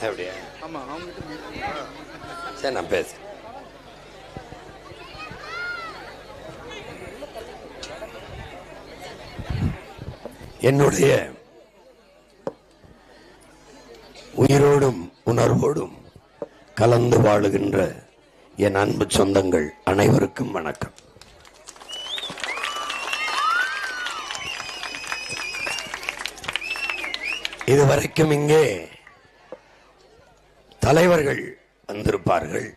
அப்படியா? ஆமா, சரி, நான் பேசுறேன். என்னுடைய உயிரோடும் உணர்வோடும் கலந்து வாழுகின்ற என் அன்பு சொந்தங்கள் அனைவருக்கும் வணக்கம். இதுவரைக்கும் இங்கே தலைவர்கள் வந்திருப்பார்கள்,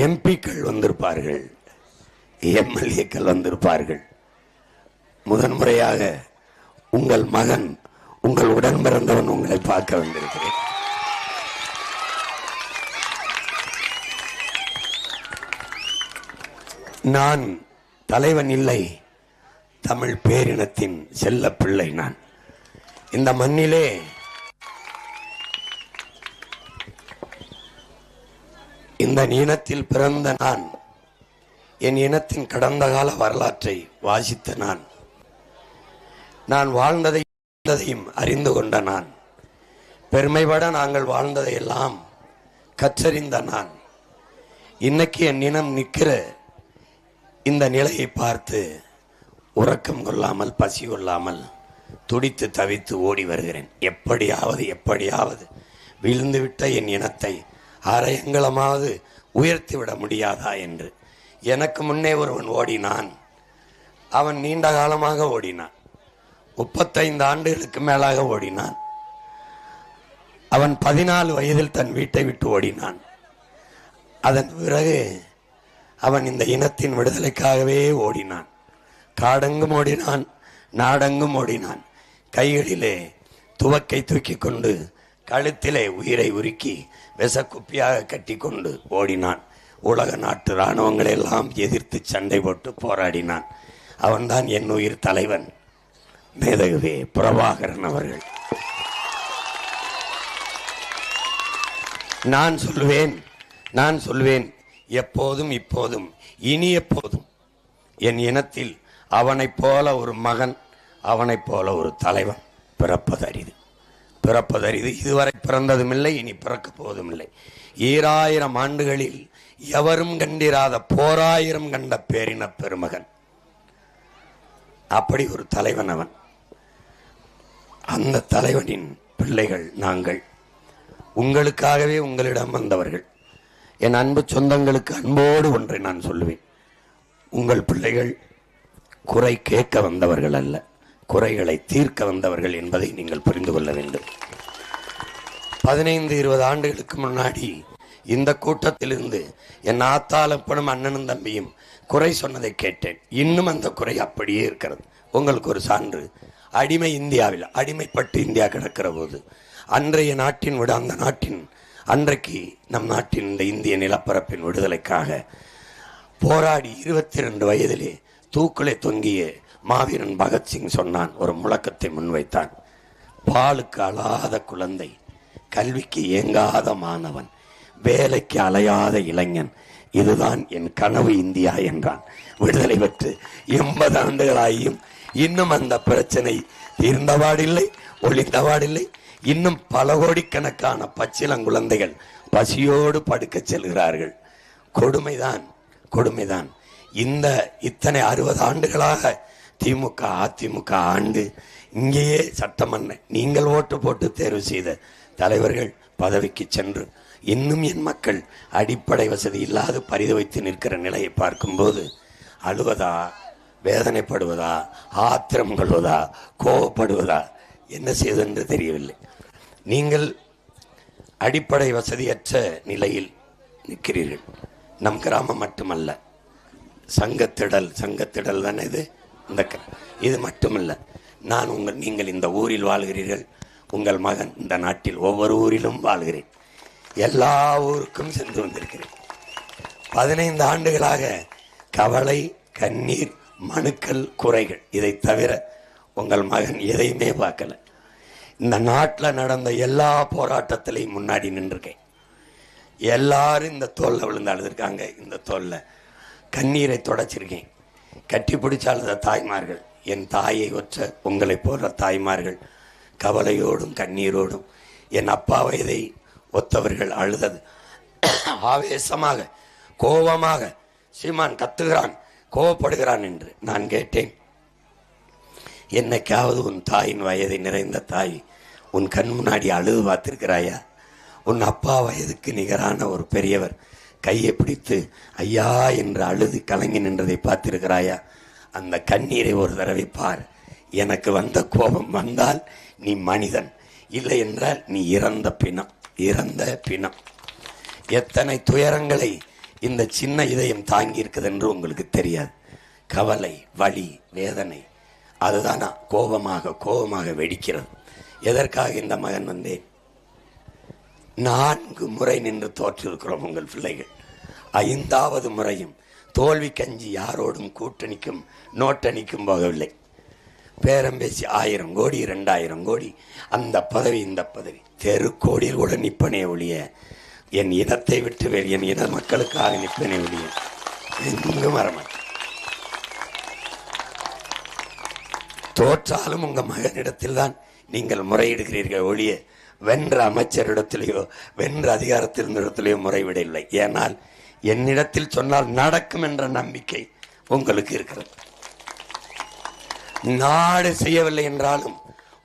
எம்பிக்கள் வந்திருப்பார்கள், எம்எல்ஏக்கள் வந்திருப்பார்கள். முதன்முறையாக உங்கள் மகன், உங்கள் உடன் பிறந்தவன் உங்களை பார்க்க வந்திருக்கிறேன். நான் தலைவன் இல்லை, தமிழ் பேரினத்தின் செல்ல பிள்ளை. நான் இந்த மண்ணிலே இந்த இனத்தில் பிறந்த நான், என் இனத்தின் கடந்த கால வரலாற்றை வாசித்த நான் வாழ்ந்ததையும் அறிந்து கொண்ட நான், பெருமைப்பட நாங்கள் வாழ்ந்ததையெல்லாம் கற்றறிந்த நான், இன்னைக்கு என் இனம் நிற்கிற இந்த நிலையை பார்த்து உறக்கம் கொள்ளாமல் பசி கொள்ளாமல் துடித்து தவித்து ஓடி வருகிறேன். எப்படியாவது விழுந்துவிட்ட என் இனத்தை அரையங்களமாவது உயர்த்திவிட முடியாதா என்று. எனக்கு முன்னே ஒருவன் ஓடினான். அவன் நீண்ட காலமாக ஓடினான், 35 ஆண்டுகளுக்கு மேலாக ஓடினான். அவன் 14 வயதில் தன் வீட்டை விட்டு ஓடினான். அதன் பிறகு அவன் இந்த இனத்தின் விடுதலைக்காகவே ஓடினான். காடெங்கும் ஓடினான், நாடெங்கும் ஓடினான். கைகளிலே துவக்கை தூக்கி கொண்டு, கழுத்திலே உயிரை உருக்கி விஷக்குப்பியாக கட்டி கொண்டு ஓடினான். உலக நாட்டு இராணுவங்களை எல்லாம் எதிர்த்து சண்டை போட்டு போராடினான். அவன்தான் என் உயிர் தலைவன், மேதகுவே பிரபாகரன் அவர்கள். நான் சொல்வேன் எப்போதும் இப்போதும் இனி எப்போதும் என் இனத்தில் அவனைப் போல ஒரு மகன், அவனைப் போல ஒரு தலைவன் பிறப்பதறிது. இதுவரை பிறந்ததும் இல்லை, இனி பிறக்கப் போவதும் இல்லை. 2000 ஆண்டுகளில் எவரும் கண்டிராத போராயிரம் கண்ட பேரின பெருமகன். அப்படி ஒரு தலைவன் அவன். அந்த தலைவனின் பிள்ளைகள் நாங்கள். உங்களுக்காகவே உங்களிடம் வந்தவர்கள். என் அன்பு சொந்தங்களுக்கு அன்போடு ஒன்றை நான் சொல்லுவேன். உங்கள் பிள்ளைகள் குறை கேட்க வந்தவர்கள் அல்ல, குறைகளை தீர்க்க வந்தவர்கள் என்பதை நீங்கள் புரிந்து கொள்ள வேண்டும். 15-20 ஆண்டுகளுக்கு முன்னாடி இந்த கூட்டத்திலிருந்து என் ஆத்தாளப்பனும் அண்ணனும் தம்பியும் குறை சொன்னதை கேட்டேன். இன்னும் அந்த குறை அப்படியே இருக்கிறது. உங்களுக்கு ஒரு சான்று. அடிமை இந்தியாவில் அடிமைப்பட்டு இந்தியா கிடக்கிற போது அன்றைய நாட்டின் விட அந்த நாட்டின் அன்றைக்கு நம் நாட்டின் இந்த இந்திய நிலப்பரப்பின் விடுதலைக்காக போராடி 22 வயதிலே தூக்கிலே தொங்கிய மாவீரன் பகத்சிங் சொன்னான், ஒரு முழக்கத்தை முன்வைத்தான். பாலுக்கு அழாத குழந்தை, கல்விக்கு ஏங்காத மாணவன், வேலைக்கு அலையாத இளைஞன், இதுதான் என் கனவு இந்தியா என்றான். விடுதலை பெற்று 80 ஆண்டுகளாகியும் இன்னும் அந்த பிரச்சனை தீர்ந்தவாடில்லை, ஒளிந்தவாடில்லை. இன்னும் பல கோடிக்கணக்கான பச்சிலங்குழந்தைகள் பசியோடு படுக்க செல்கிறார்கள். கொடுமைதான். இந்த இத்தனை 60 ஆண்டுகளாக திமுக அதிமுக ஆண்டு இங்கேயே சட்டமன்ற நீங்கள் ஓட்டு போட்டு தேர்வு செய்த தலைவர்கள் பதவிக்கு சென்று இன்னும் என் மக்கள் அடிப்படை வசதி இல்லாது பரிதவித்து நிற்கிற நிலையை பார்க்கும்போது அழுவதா, வேதனைப்படுவதா, ஆத்திரம் கொள்வதா, கோபப்படுவதா, என்ன செய்வதென்று தெரியவில்லை. நீங்கள் அடிப்படை வசதியற்ற நிலையில் நிற்கிறீர்கள். நம் கிராமம் மட்டுமல்ல, சங்கத்திடல் தானே இது மட்டுமல்ல. நீங்கள் இந்த ஊரில் வாழ்கிறீர்கள், உங்கள் மகன் இந்த நாட்டில் ஒவ்வொரு ஊரிலும் வாழ்கிறேன். எல்லா ஊருக்கும் சென்று வந்திருக்கிறேன். 15 ஆண்டுகளாக கவலை, கண்ணீர், மனுக்கள், குறைகள், இதை தவிர உங்கள் மகன் எதையுமே பார்க்கல. இந்த நாட்டில் நடந்த எல்லா போராட்டத்திலையும் முன்னாடி நின்றுருக்கேன். எல்லாரும் இந்த தோல்ல விழுந்து அழுதுருக்காங்க. இந்த தோல்ல கண்ணீரை தொடச்சிருக்கேன். கட்டி பிடிச்ச அழுத தாய்மார்கள், என் தாயை ஒற்ற உங்களை போன்ற தாய்மார்கள் கவலையோடும் கண்ணீரோடும் என் அப்பா வயதை ஒத்தவர்கள் அழுதது. ஆவேசமாக கோபமாக சீமான் கத்துகிறான், கோபப்படுகிறான் என்று நான் கேட்டேன். என்னைக்காவது உன் தாயின் வயதை நிறைந்த தாய் உன் கண் முன்னாடி அழுது பார்த்திருக்கிறாயா? உன் அப்பா வயதுக்கு நிகரான ஒரு பெரியவர் கையை பிடித்து ஐயா என்று அழுது கலங்கி நின்றதை பார்த்திருக்கிறாயா? அந்த கண்ணீரை ஒரு தடவை பார். எனக்கு வந்த கோபம் வந்தால் நீ மனிதன், இல்லை என்றால் நீ இறந்த பிணம், இறந்த பிணம். எத்தனை துயரங்களை இந்த சின்ன இதயம் தாங்கி இருக்குது என்று உங்களுக்கு தெரியாது. கவலை, வலி, வேதனை, அதுதான் கோபமாக கோபமாக வெடிக்கிறது. எதற்காக இந்த மகன் வந்தேன்? 4 முறை நின்று தோற்றிருக்கிறோம் உங்கள் பிள்ளைகள். 5வது முறையும் தோல்வி கஞ்சி யாரோடும் கூட்டணிக்கும் நோட்டணிக்கும் போகவில்லை. பேரம் பேசி 1000 கோடி 2000 கோடி, அந்த பதவி இந்த பதவி, தெருக்கோடியில் கூட நிப்பனே ஒழிய என் இனத்தை விட்டு என் இன மக்களுக்காக நிப்பனே ஒழிய எங்கும் வரமாட்டேன். தோற்றாலும் உங்க மகனிடத்தில் தான் நீங்கள் முறையிடுகிறீர்கள் ஒழிய வென்ற அமைச்சரிடத்திலேயோ வென்ற அதிகாரத்திலிருந்திடத்திலேயோ முறைவிடவில்லை. ஏனால் என்னிடத்தில் சொன்னால் நடக்கும் என்ற நம்பிக்கை உங்களுக்கு இருக்கிறது. நாடு செய்யவில்லை என்றாலும்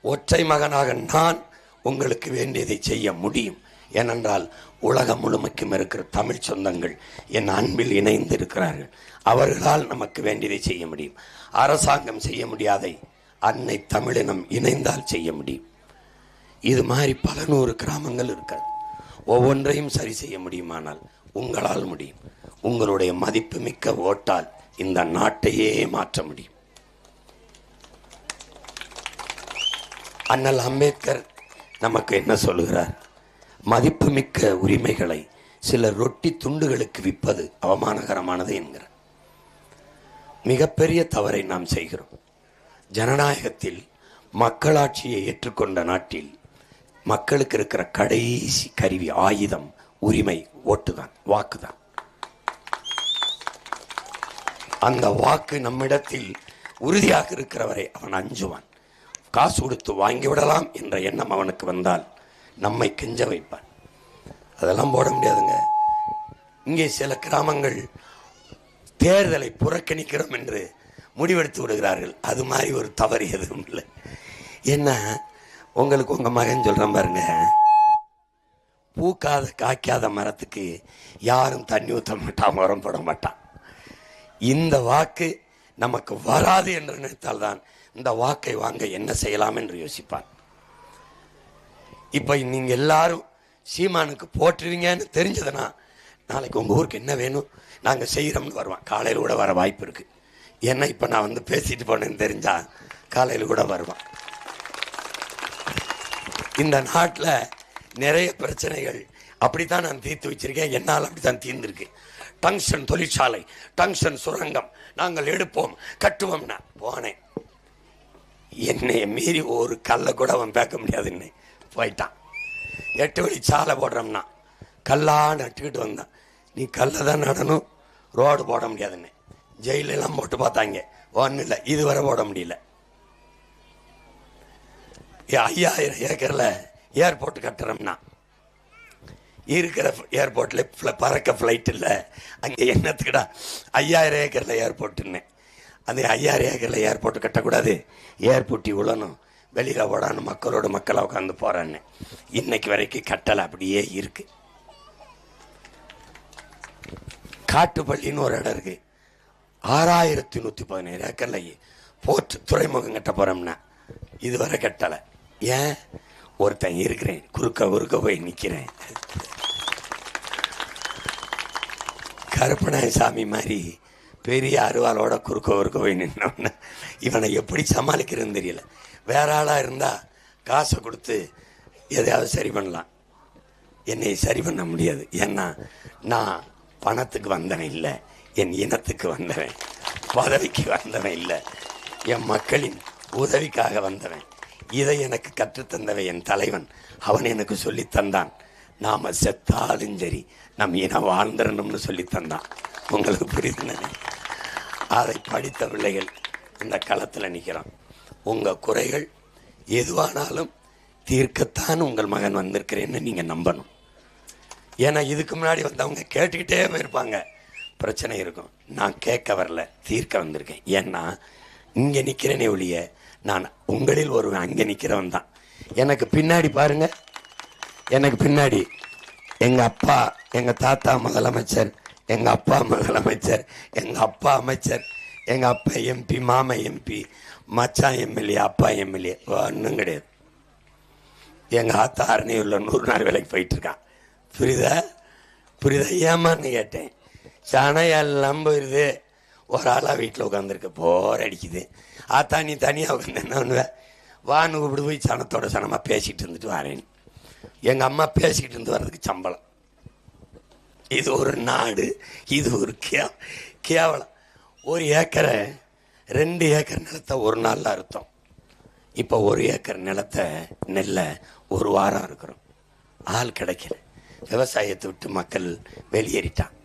ஒற்றை மகனாக நான் உங்களுக்கு வேண்டியதை செய்ய முடியும். ஏனென்றால் உலகம் முழுமைக்கும் இருக்கிற தமிழ் சொந்தங்கள் என் அன்பில் இணைந்து இருக்கிறார்கள். அவர்களால் நமக்கு வேண்டியதை செய்ய முடியும். அரசாங்கம் செய்ய முடியாதை அன்னை தமிழினம் இணைந்தால் செய்ய முடியும். இது மாதிரி பல 100 கிராமங்கள் இருக்கிறது. ஒவ்வொன்றையும் சரி செய்ய முடியுமானால் உங்களால் முடியும். உங்களுடைய மதிப்புமிக்க ஓட்டால் இந்த நாட்டையே மாற்ற முடியும். அண்ணல் அம்பேத்கர் நமக்கு என்ன சொல்லுகிறார்? மதிப்புமிக்க உரிமைகளை சில ரொட்டி துண்டுகளுக்கு விற்பது அவமானகரமானது என்கிறார். மிகப்பெரிய தவறை நாம் செய்கிறோம். ஜனநாயகத்தில் மக்களாட்சியை ஏற்றுக்கொண்ட நாட்டில் மக்களுக்கு இருக்கிற கடைசி கருவி, ஆயுதம், உரிமை ஓட்டுதான், வாக்குதான். அந்த வாக்கு நம்மிடத்தில் உறுதியாக இருக்கிறவரை அவன் அஞ்சுவான். காசு கொடுத்து வாங்கிவிடலாம் என்ற எண்ணம் அவனுக்கு வந்தால் நம்மை கெஞ்ச வைப்பான். அதெல்லாம் போட முடியாதுங்க. இங்கே சில கிராமங்கள் தேர்தலை புறக்கணிக்கிறோம் என்று முடிவெடுத்து விடுகிறார்கள். அது மாதிரி ஒரு தவறு எதுவும் இல்லை. என்ன உங்களுக்கு உங்க மகன் சொல்றேன் பாருங்க, பூக்காத காய்க்காத மரத்துக்கு யாரும் தண்ணி ஊற்ற மாட்டான், உரம் போட மாட்டான். இந்த வாக்கு நமக்கு வராது என்று நினைத்தால்தான் இந்த வாக்கை வாங்க என்ன செய்யலாம் என்று யோசிப்பான். இப்ப நீங்க எல்லாரும் சீமானுக்கு போட்டுருவீங்கன்னு தெரிஞ்சதுன்னா நாளைக்கு உங்க ஊருக்கு என்ன வேணும் நாங்க செய்யறோம்னு வருவான். காலையில் கூட வர வாய்ப்பு இருக்கு. ஏன்னா இப்ப நான் வந்து பேசிட்டு போனேன்னு தெரிஞ்சா காலையில் கூட வருவான். இந்த நாட்டில் நிறைய பிரச்சனைகள் அப்படித்தான் நான் தீர்த்து வச்சிருக்கேன். என்னால் அப்படித்தான் தீர்ந்திருக்கு. டங்ஷன் தொழிற்சாலை, டங்ஷன் சுரங்கம் நாங்கள் எடுப்போம் கட்டுவோம்னா போனேன். என்னை மீறி ஒரு கல்லை கூட அவன் பேக்க முடியாதுன்னு போயிட்டான். 8 வழி சாலை போடுறோம்னா கல்லா நட்டுக்கிட்டு வந்தான். நீ கல்லை தான் நடணும், ரோடு போட முடியாதுன்னு ஜெயிலெல்லாம் போட்டு பார்த்தாங்க. ஒன்றும் இல்லை, இதுவரை போட முடியல. 5000 ஏக்கர்ல ஏர்போர்ட் கட்டுறோம்னா இருக்கிற ஏர்போர்ட்ல பறக்க ஃப்ளைட் இல்லை. அங்கே என்னத்துக்குடா 5000 ஏக்கர்ல ஏர்போர்ட்டுன்னு. அது 5000 ஏக்கர்ல ஏர்போர்ட் கட்டக்கூடாது, ஏர்போர்ட்டி உழணும், வெளியில ஓடான்னு மக்களோட மக்களை உட்காந்து போறான்னு. இன்னைக்கு வரைக்கும் கட்டலை அப்படியே இருக்கு. காட்டுப்பள்ளின்னு ஒரு இடம் இருக்கு, 6117 ஏக்கர்ல போர்ட் துறைமுகம் கட்ட போறோம்னா இதுவரை கட்டலை. ஏன்? ஒருத்தன் இருக்கிறேன், குறுக்க போய் நிக்கிறேன். கருப்பநாய சாமி மாதிரி பெரிய அருவாளோட குறுக்க போய் நின்னோம்னா இவனை எப்படி சமாளிக்கிறதுன்னு தெரியல. வேற ஆளா இருந்தா காசை கொடுத்து எதையாவது சரி பண்ணலாம். என்னை சரி பண்ண முடியாது. ஏன்னா நான் பணத்துக்கு வந்தவன் இல்லை, என் இனத்துக்கு வந்தவன், பதவிக்கு வந்தவன் இல்லை, என் மக்களின் உதவிக்காக வந்தவன். இதை எனக்கு கற்றுத்தந்தவை என் தலைவன். அவன் எனக்கு சொல்லித்தந்தான். நாம செத்தாலும் சரி நம் இனம் வாழ்ந்துடணும்னு சொல்லித்தந்தான். உங்களுக்கு புரியுதுன்னு அதை படித்த பிள்ளைகள் இந்த களத்தில் நிற்கிறோம். உங்கள் குறைகள் எதுவானாலும் தீர்க்கத்தான் உங்கள் மகன் வந்திருக்கிறேன்னு நீங்கள் நம்பணும். ஏன்னா இதுக்கு முன்னாடி வந்தவங்க கேட்டுக்கிட்டே போயிருப்பாங்க, பிரச்சனை இருக்கும். நான் கேட்க வரல, தீர்க்க வந்திருக்கேன். ஏன்னா இங்கே நிற்கிறேனே ஒழிய நான் உங்களில் ஒருவன் அங்கே நிற்கிறவன் தான். எனக்கு பின்னாடி பாருங்க, எனக்கு பின்னாடி எங்கள் அப்பா, எங்கள் தாத்தா முதலமைச்சர், எங்கள் அப்பா முதலமைச்சர், எங்கள் அப்பா அமைச்சர், எங்கள் அப்பா எம்பி, மாமா எம்பி, மச்சான் எம்எல்ஏ, அப்பா எம்எல்ஏ, ஒன்றும் கிடையாது. எங்கள் ஆத்தா அரணியூரில் 100 நாள் வேலைக்கு போயிட்டுருக்கான். புரியுதா? ஏமான்னு கேட்டேன். சனம் எல்லாம் போயிடுது. ஒரு ஆளாக வீட்டில் உட்காந்துருக்கு, போர் அடிக்குது. ஆத்தா நீ தனியாக உட்காந்து என்ன பண்ணுவேன்? வான்னு கூப்பிட்டு போய் சனத்தோட சனமாக பேசிகிட்டு இருந்துட்டு வரேன். எங்கள் அம்மா பேசிக்கிட்டு இருந்து வர்றதுக்கு சம்பளம். இது ஒரு நாடு, இது ஒரு கேவலம். 1 ஏக்கரை 2 ஏக்கர் நிலத்தை ஒரு நாளில் அறுத்தோம். இப்போ 1 ஏக்கர் நிலத்தை நெல்லை ஒரு வாரம் இருக்கிறோம். ஆள் கிடைக்கல. விவசாயத்தை விட்டு மக்கள் வெளியேறிட்டான்.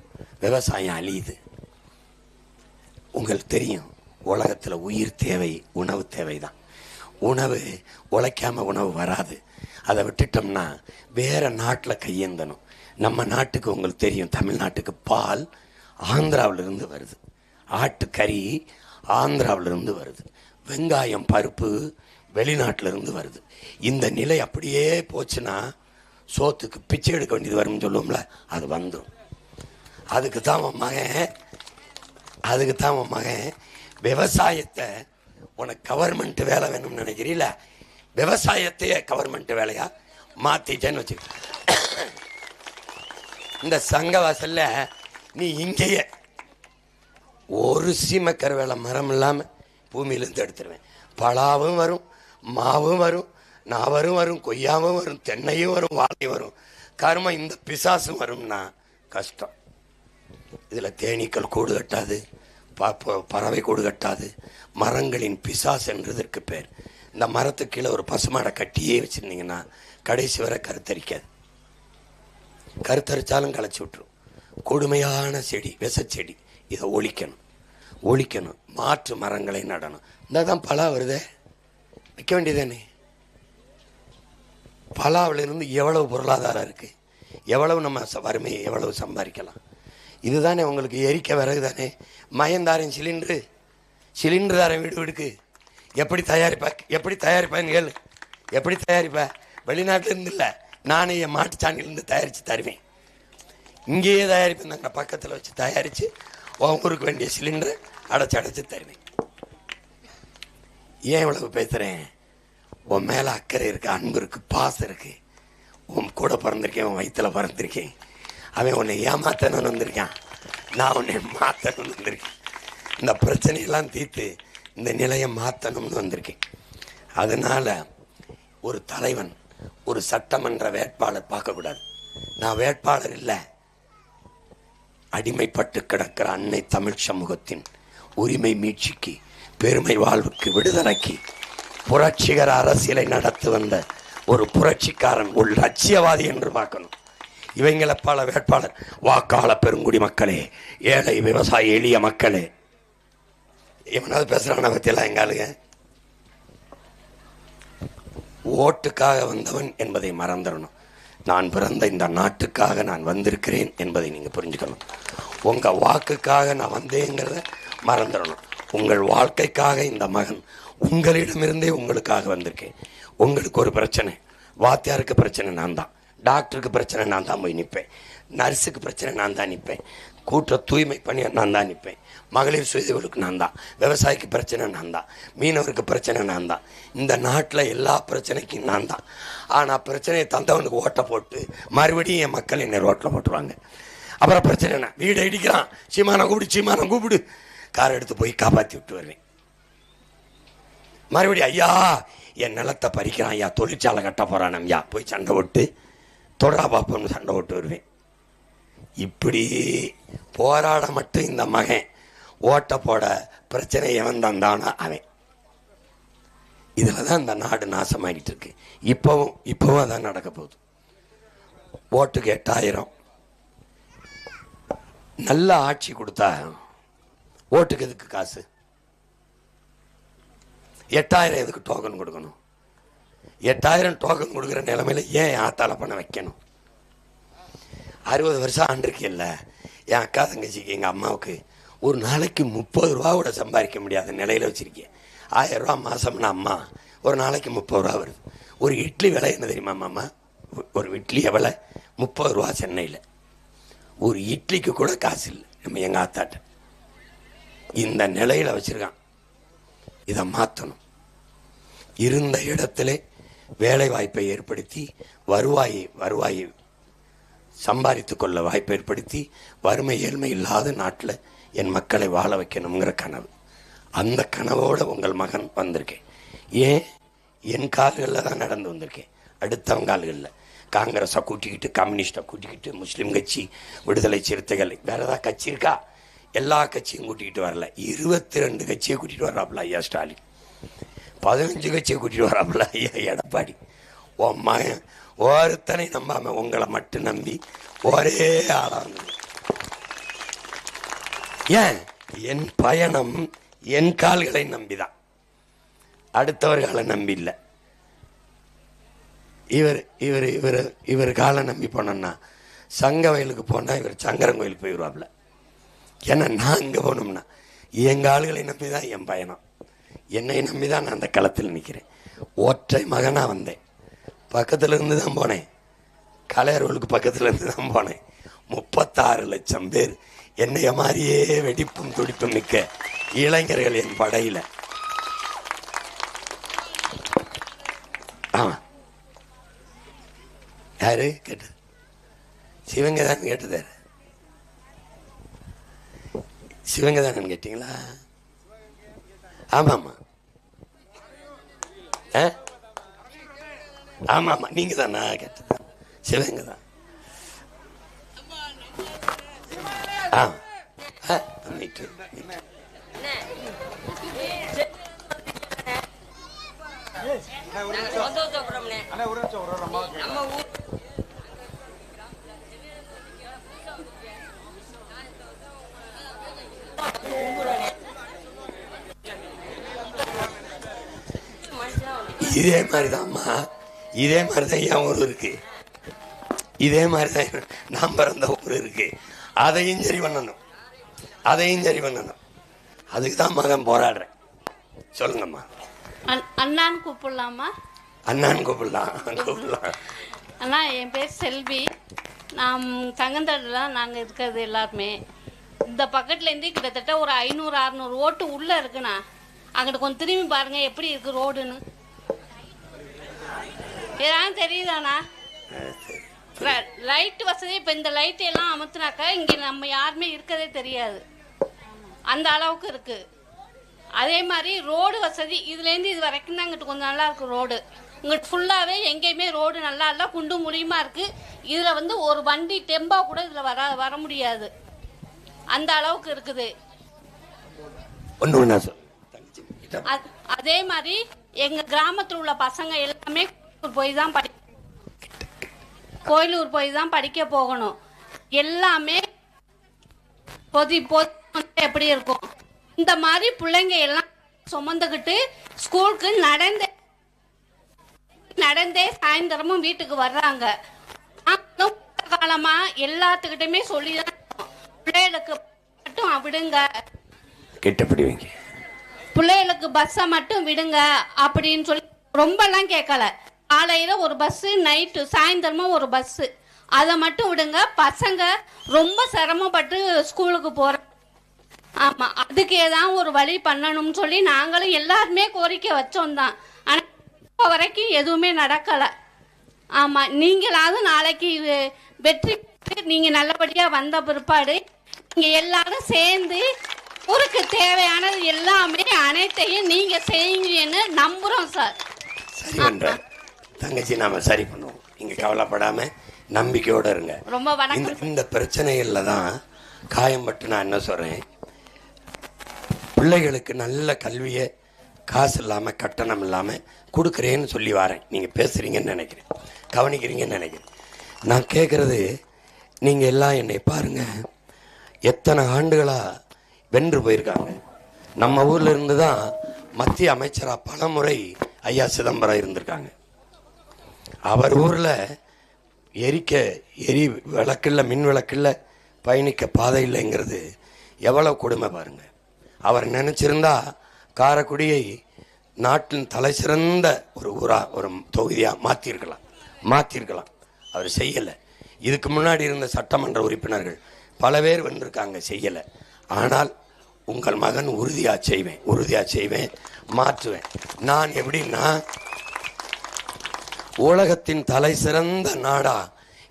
விவசாயம் அழியுது. உங்களுக்கு தெரியும், உலகத்தில் உயிர் தேவை, உணவு தேவை தான். உணவு உழைக்காமல் உணவு வராது. அதை விட்டுட்டோம்னா வேறு நாட்டில் கையேந்தணும். நம்ம நாட்டுக்கு உங்களுக்கு தெரியும், தமிழ்நாட்டுக்கு பால் ஆந்திராவிலிருந்து வருது, ஆட்டுக்கறி ஆந்திராவிலிருந்து வருது, வெங்காயம் பருப்பு வெளிநாட்டிலிருந்து வருது. இந்த நிலை அப்படியே போச்சுன்னா சோத்துக்கு பிச்சை எடுக்க வேண்டியது வரும்னு சொல்லுவோம்ல, அது வந்துடும். அதுக்கு தான் உன் மகன் விவசாயத்தை, உனக்கு கவர்மெண்ட் வேலை வேணும்னு நினைக்கிறீல, விவசாயத்தையே கவர்மெண்ட் வேலையா மாற்றிட்டேன்னு வச்சுக்க. இந்த சங்க வாசல்ல நீ இங்கேயே ஒரு சீமக்கர் வேலை மரம் இல்லாமல் பூமியிலேருந்து எடுத்துருவேன். பலாவும் வரும், மாவும் வரும், நாவரும் வரும், கொய்யாவும் வரும், தென்னையும் வரும், வாழையும் வரும். கருமம் இந்த பிசாசும் வரும்னா கஷ்டம். இதில் தேனீக்கள் கூடு கட்டாது, பறவை கூடு கட்டாது. மரங்களின் பிசாசு என்றதற்கு பேர். இந்த மரத்துக்கு கீழே ஒரு பசுமாடை கட்டியே வச்சுருந்தீங்கன்னா கடைசி வரை கருத்தரிக்காது. கருத்தரிச்சாலும் களைச்சி விட்டுரும். கொடுமையான செடி, விஷச்செடி. இதை ஒழிக்கணும். மாற்று மரங்களை நடணும். இந்த தான் பலா வருதே, வைக்க வேண்டியதானே. பலாவிலிருந்து எவ்வளவு பொருளாதாரம் இருக்குது, எவ்வளவு நம்ம வறுமையை எவ்வளவு சம்பாதிக்கலாம். இதுதானே உங்களுக்கு எரிக்க விறகு தானே. மயந்தாரன் சிலிண்டரு தாரன் வீடுக்கு எப்படி தயாரிப்பேன்னு கேளு. எப்படி தயாரிப்பேன்? வெளிநாட்டிலேருந்து இல்லை, நானே என் மாட்டுச்சாணிலேருந்து தயாரித்து தருவேன். இங்கேயே தயாரிப்பேன். நாங்கள் பக்கத்தில் வச்சு தயாரித்து ஊருக்கு வேண்டிய சிலிண்டரை அடைச்சி தருவேன். ஏன் இவ்வளவு பேசுகிறேன்? உன் மேலே அக்கறை இருக்கு, அன்பு இருக்கு, பாசம் இருக்கு. உன் கூட பிறந்திருக்கேன், உன் வயிற்றில் பிறந்திருக்கேன். அவன் உன்னை ஏமாத்தணும்னு வந்திருக்கான், நான் உன்னை மாற்றணும்னு வந்திருக்கேன். இந்த பிரச்சனையெல்லாம் தீர்த்து இந்த நிலையை மாற்றணும்னு வந்திருக்கேன். அதனால் ஒரு தலைவன் ஒரு சட்டமன்ற வேட்பாளர் பார்க்கக்கூடாது. நான் வேட்பாளர் இல்லை, அடிமைப்பட்டு கிடக்கிற அன்னை தமிழ் சமூகத்தின் உரிமை மீட்சிக்கு, பெருமை வாழ்வுக்கு, விடுதலைக்கு புரட்சிகர அரசியலை நடத்தி வந்த ஒரு புரட்சிக்காரன், ஒரு லட்சியவாதி என்று பார்க்கணும். இவங்களை பல வேட்பாளர், வாக்காள பெருங்குடி மக்களே, ஏழை விவசாய எளிய மக்களே, இவனாவது பேசுறான பத்தியெல்லாம் எங்காளுங்க. ஓட்டுக்காக வந்தவன் என்பதை மறந்துடணும். நான் பிறந்த இந்த நாட்டுக்காக நான் வந்திருக்கிறேன் என்பதை நீங்கள் புரிஞ்சுக்கணும். உங்கள் வாக்குக்காக நான் வந்தேங்கிறத மறந்துடணும். உங்கள் வாழ்க்கைக்காக இந்த மகன் உங்களிடமிருந்தே உங்களுக்காக வந்திருக்கேன். உங்களுக்கு ஒரு பிரச்சனை, வாத்தியாருக்கு பிரச்சனை நான் தான், டாக்டருக்கு பிரச்சனை நான் தான் போய் நிற்பேன், நர்ஸுக்கு பிரச்சனை நான் தான் நிற்பேன், கூட்ட தூய்மை பண்ணி நான் தான் நிற்பேன், மகளிர் சுயதொழிலுக்கு நான் தான், விவசாயிக்கு பிரச்சனை நான் தான், மீனவருக்கு பிரச்சனை நான் தான். இந்த நாட்டில் எல்லா பிரச்சனைக்கும் நான் தான். ஆனால் பிரச்சனையை தந்தவனுக்கு ஓட்டை போட்டு மறுபடியும் என் மக்கள் என்னை ரோட்டில் போட்டுருவாங்க. அப்புறம் பிரச்சனை என்ன? வீடை இடிக்கிறான், சீமானம் கூப்பிடு, காரை எடுத்து போய் காப்பாற்றி விட்டு வருவேன். மறுபடியும் ஐயா என் நிலத்தை பறிக்கிறான், ஐயா தொழிற்சாலை கட்ட போகிறான், ஐயா போய் சண்டை போட்டு தொடரா பார்ப்போம்னு சண்டை போட்டு வருவேன். இப்படி போராட மட்டும் இந்த மகன் ஓட்ட போட பிரச்சனை எவன் தந்தானோ அவன். இதில் தான் இந்த நாடு நாசமாகிட்டு இருக்கு. இப்போவும் அதான் நடக்க போகுது. ஓட்டுக்கு 8000 நல்ல ஆட்சி கொடுத்தா ஓட்டுக்கு எதுக்கு காசு? 8000 எதுக்கு டோக்கன் கொடுக்கணும்? 8000 டோக்கன் கொடுக்குற நிலைமையில ஏன் ஆத்தால பண்ண வைக்கணும்? 60 வருஷம் ஆண்டிருக்கு இல்லை. என் அக்கா தங்கச்சிக்கு எங்கள் அம்மாவுக்கு ஒரு நாளைக்கு 30 ரூபா கூட சம்பாதிக்க முடியாத நிலையில் வச்சுருக்கேன். 1000 ரூபா மாதம்னா அம்மா ஒரு நாளைக்கு 30 ரூபா வருது. ஒரு இட்லி விலை என்ன தெரியுமா மாமா? ஒரு இட்லி எவ்வளோ? 30 ரூபா சென்னையில். ஒரு இட்லிக்கு கூட காசு இல்லை நம்ம எங்கள் ஆத்தாட்ட. இந்த நிலையில் வச்சுருக்கான். இதை மாற்றணும். இருந்த இடத்துல வேலை வாய்ப்பை ஏற்படுத்தி வருவாயை சம்பாதித்து கொள்ள வாய்ப்பை ஏற்படுத்தி வறுமை ஏழ்மை இல்லாத நாட்டில் என் மக்களை வாழ வைக்கணுங்கிற கனவு. அந்த கனவோடு உங்கள் மகன் வந்திருக்கேன். ஏன்? என் கால்களில் தான் நடந்து வந்திருக்கேன், அடுத்தவங்க கால்களில். காங்கிரஸை கூட்டிக்கிட்டு, கம்யூனிஸ்டை கூட்டிக்கிட்டு, முஸ்லீம் கட்சி, விடுதலை சிறுத்தைகள், வேற ஏதாவது கட்சி இருக்கா? எல்லா கட்சியும் கூட்டிகிட்டு வரல. 22 கட்சியை கூட்டிகிட்டு வர்றாப்புல ஐயா ஸ்டாலின். 15 கட்சியை கூட்டிகிட்டு வர்றாப்புல ஐயா எடப்பாடி. உன் மகன் ஒருத்தனை நம்பாம உங்களை மட்டும் நம்பி ஒரே ஆளா வந்து. ஏன்? என் பயணம் என் கால்களை நம்பிதான், அடுத்தவர்களை நம்பி இல்லை. இவர் காலை நம்பி போனோம்னா சங்க வயலுக்கு போனால் இவர் சங்கரங்கோயிலுக்கு போயிடுவாப்புல. ஏன்னா நான் இங்கே போனோம்னா எங்கள் ஆளுகளை நம்பி தான் என் பயணம். என்னை நம்பி தான் நான் அந்த களத்தில் நிற்கிறேன். ஒற்றை மகனாக வந்தேன். பக்கத்தில் இருந்து தான் போனேன். கலையர்களுக்கு பக்கத்தில் இருந்து தான் போனேன். 36 லட்சம் பேர் என்னைய மாதிரியே வெடிப்பும் துடிப்பும் மிக்க இளைஞர்கள் என் படையில். ஆமா, யாரு கேட்டது? சிவங்க தான் கேட்டது. சிவங்க தான் கேட்டீங்களா? ஆமாம்மா, ஆமாம்மா, நீங்க தான். நான் கேட்டது சிவங்க தான். இதே மாதிரிதான்மா, இதே மாதிரிதான் என் ஊர் இருக்கு, இதே மாதிரிதான் நான் பிறந்த ஊர் இருக்கு. அதையும் சரி பண்ணணும், அதையும் சரி பண்ணணும். அதுக்கு தான் மகன் போராடுறேன். சொல்லுங்கம்மா. அண்ணான்னு கூப்பிடலாமா? அண்ணான்னு கூப்பிடலாம், கூப்பிடலாம். அண்ணா, என் பேர் செல்வி. நான் தங்கந்தடலாம் நாங்கள் இருக்கிறது எல்லாருமே. இந்த பக்கத்துலேருந்து கிட்டத்தட்ட ஒரு 500-600 ஓட்டு உள்ளே இருக்குண்ணா. அங்கிட்ட கொஞ்சம் திரும்பி பாருங்க எப்படி இருக்கு ரோடுன்னு. ஏதாவது தெரியுதாண்ணா? லைட் வசதி இப்போ இந்த லைட் எல்லாம் அமர்த்தினாக்கா இங்கே நம்ம யாருமே இருக்கதே தெரியாது, அந்த அளவுக்கு இருக்கு. அதே மாதிரி ரோடு வசதி இதுலேருந்து இது வரைக்கும் தான் இங்கிட்டு கொஞ்சம் நல்லா இருக்கு ரோடு. இங்கிட்டு ஃபுல்லாகவே எங்கேயுமே ரோடு நல்லா இல்லை, குண்டு முடியுமா இருக்கு. இதில் வந்து ஒரு வண்டி டெம்பா கூட இதில் வர முடியாது, அந்த அளவுக்கு இருக்குது. அதே மாதிரி எங்க கிராமத்தில் உள்ள பசங்க எல்லாமே கோயிலூர் போய் தான் படிக்க போகணும். எல்லாமே பொதி எப்படி இருக்கும்? இந்த மாதிரி பிள்ளைங்க எல்லாம் சுமந்துக்கிட்டு ஸ்கூலுக்கு நடந்தே சாயந்தரமும் வீட்டுக்கு வர்றாங்க. காலமா எல்லாத்துக்கிட்டுமே சொல்லிதான் பிள்ளைகளுக்கு மட்டும் விடுங்க, பிள்ளைகளுக்கு பஸ்ஸை மட்டும் விடுங்க அப்படின்னு சொல்லி ரொம்பலாம் கேட்கல. காலையில ஒரு பஸ், நைட்டு சாயந்தரமும் ஒரு பஸ், அதை மட்டும் விடுங்க. பசங்க ரொம்ப சிரமப்பட்டு ஸ்கூலுக்கு போற. ஆமா, அதுக்கு ஏதாவது ஒரு வழி பண்ணணும்னு சொல்லி நாங்களும் எல்லாருமே கோரிக்கை வச்சோம் தான். ஆனா இப்போ வரைக்கும் எதுவுமே நடக்கல. ஆமா, நீங்களாவது நாளைக்கு வெற்றி நீங்க நல்லபடியா வந்த பிற்பாடு நீங்க எல்லாரும் சேர்ந்து ஊருக்கு தேவையானது எல்லாமே அனைத்தையும் நீங்க செய்யுங்கன்னு நம்புறோம் சார். சரி பண்றேன் தங்கச்சி, நாம சரி பண்ணுவோம். நீங்க கவலைப்படாம நம்பிக்கையோட இருங்க. ரொம்ப வணக்கம். இந்த பிரச்சனைகள்ல தான் காயம்பட்டு நான் என்ன சொல்றேன், பிள்ளைகளுக்கு நல்ல கல்வியை காசு இல்லாமல் கட்டணம் இல்லாமல் கொடுக்குறேன்னு சொல்லி வரேன். நீங்கள் பேசுகிறீங்கன்னு நினைக்கிறேன், கவனிக்கிறீங்கன்னு நினைக்கிறேன். நான் கேட்குறது, நீங்கள் எல்லாம் என்னை பாருங்கள், எத்தனை ஆண்டுகளாக வென்று போயிருக்காங்க. நம்ம ஊரில் இருந்து தான் மத்திய அமைச்சராக பல முறை ஐயா சிதம்பரம் இருந்திருக்காங்க. அவர் ஊரில் எரி விளக்கில்ல, மின் விளக்கில்ல, பயணிக்க பாதை இல்லைங்கிறது எவ்வளோ கொடுமை பாருங்கள். அவர் நினச்சிருந்தா காரைக்குடியை நாட்டின் தலை சிறந்த ஒரு ஊராக, ஒரு தொகுதியாக மாற்றிருக்கலாம். அவர் செய்யலை. இதுக்கு முன்னாடி இருந்த சட்டமன்ற உறுப்பினர்கள் பல பேர் வந்திருக்காங்க, செய்யலை. ஆனால் உங்கள் மகன் உறுதியாக செய்வேன், மாற்றுவேன். நான் எப்படின்னா, உலகத்தின் தலை சிறந்த நாடா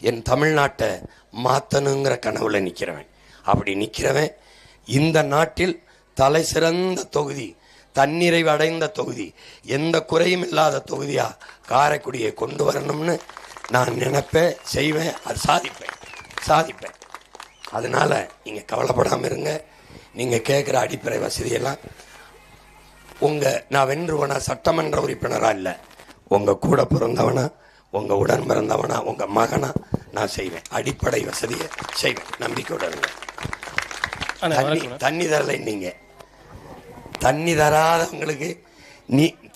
என் தமிழ்நாட்டை மாற்றணுங்கிற கனவுல நிற்கிறவன். அப்படி நிற்கிறவன் இந்த நாட்டில் தலை சிறந்த தொகுதி, தன்னிறைவு அடைந்த தொகுதி, எந்த குறையும் இல்லாத தொகுதியா காரைக்குடியை கொண்டு வரணும்னு நான் நினைப்பேன், செய்வேன், அது சாதிப்பேன். அதனால நீங்கள் கவலைப்படாமல் இருங்க. நீங்கள் கேட்குற அடிப்படை வசதியெல்லாம் நான் வென்றுவனா சட்டமன்ற உறுப்பினராக இல்லை, உங்கள் கூட பிறந்தவனா, உங்கள் உடன் பிறந்தவனா, உங்கள் மகனா நான் செய்வேன். அடிப்படை வசதியை செய்வேன், நம்பிக்கையோட இருங்க. தண்ணி தரலை, நீங்கள் தண்ணி தராதவங்களுக்கு